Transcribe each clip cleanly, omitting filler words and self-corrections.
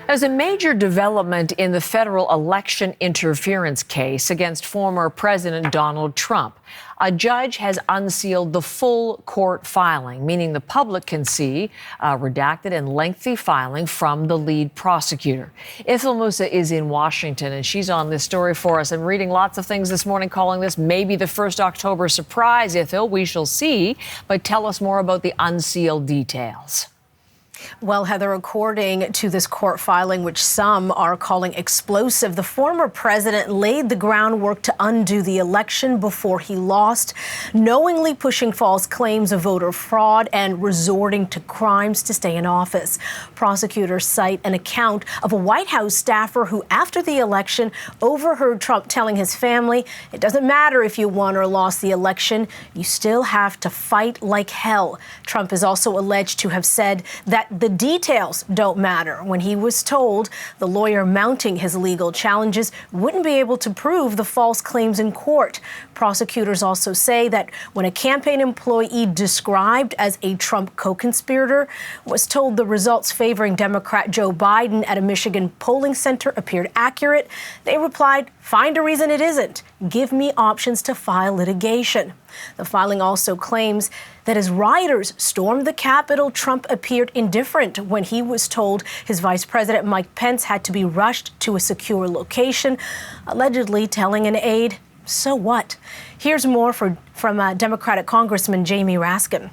There's a major development in the federal election interference case against former President Donald Trump. A judge has unsealed the full court filing, meaning the public can see a redacted and lengthy filing from the lead prosecutor. Ithel Musa is in Washington, and she's on this story for us. I'm reading lots of things this morning, calling this maybe the 1st October surprise, Ithel. We shall see. But tell us more about the unsealed details. Well, Heather, according to this court filing, which some are calling explosive, the former president laid the groundwork to undo the election before he lost, knowingly pushing false claims of voter fraud and resorting to crimes to stay in office. Prosecutors cite an account of a White House staffer who, after the election, overheard Trump telling his family, "It doesn't matter if you won or lost the election, you still have to fight like hell." Trump is also alleged to have said that the details don't matter when he was told the lawyer mounting his legal challenges wouldn't be able to prove the false claims in court. Prosecutors also say that when a campaign employee described as a Trump co-conspirator was told the results favoring Democrat Joe Biden at a Michigan polling center appeared accurate, they replied, "Find a reason it isn't. Give me options to file litigation." The filing also claims that as rioters stormed the Capitol, Trump appeared indifferent when he was told his Vice President Mike Pence had to be rushed to a secure location, allegedly telling an aide, "So what?" Here's more from Democratic Congressman Jamie Raskin.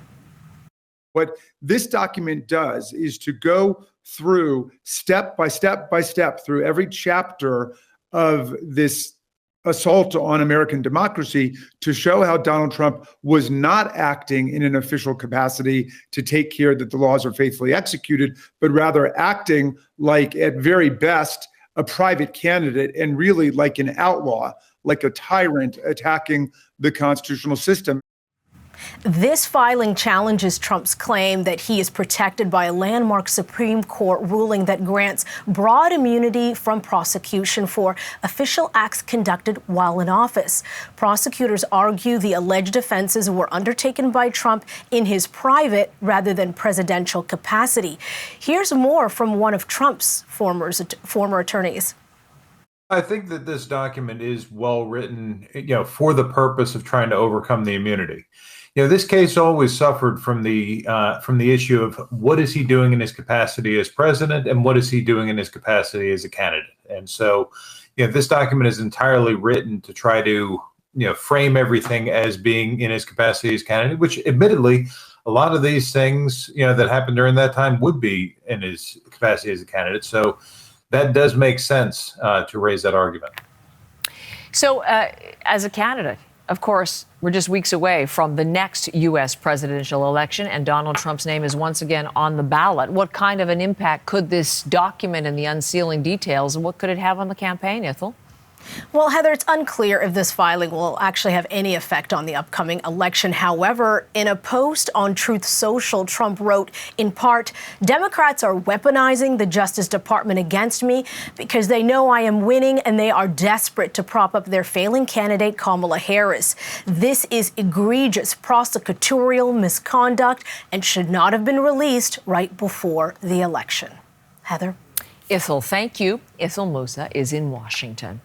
What this document does is to go through step by step by step through every chapter of this assault on American democracy to show how Donald Trump was not acting in an official capacity to take care that the laws are faithfully executed, but rather acting like, at very best, a private candidate and really like an outlaw, like a tyrant attacking the constitutional system. This filing challenges Trump's claim that he is protected by a landmark Supreme Court ruling that grants broad immunity from prosecution for official acts conducted while in office. Prosecutors argue the alleged offenses were undertaken by Trump in his private rather than presidential capacity. Here's more from one of Trump's former attorneys. I think that this document is well written, for the purpose of trying to overcome the immunity. This case always suffered from the issue of what is he doing in his capacity as president and what is he doing in his capacity as a candidate. And so, this document is entirely written to try to, frame everything as being in his capacity as candidate, which admittedly, a lot of these things, that happened during that time would be in his capacity as a candidate. So that does make sense to raise that argument. So as a candidate, of course, we're just weeks away from the next U.S. presidential election, and Donald Trump's name is once again on the ballot. What kind of an impact could this document and the unsealing details, and what could it have on the campaign, Ithel? Well, Heather, it's unclear if this filing will actually have any effect on the upcoming election. However, in a post on Truth Social, Trump wrote, in part, "Democrats are weaponizing the Justice Department against me because they know I am winning and they are desperate to prop up their failing candidate, Kamala Harris. This is egregious prosecutorial misconduct and should not have been released right before the election." Heather? Ithel, thank you. Ithel Musa is in Washington.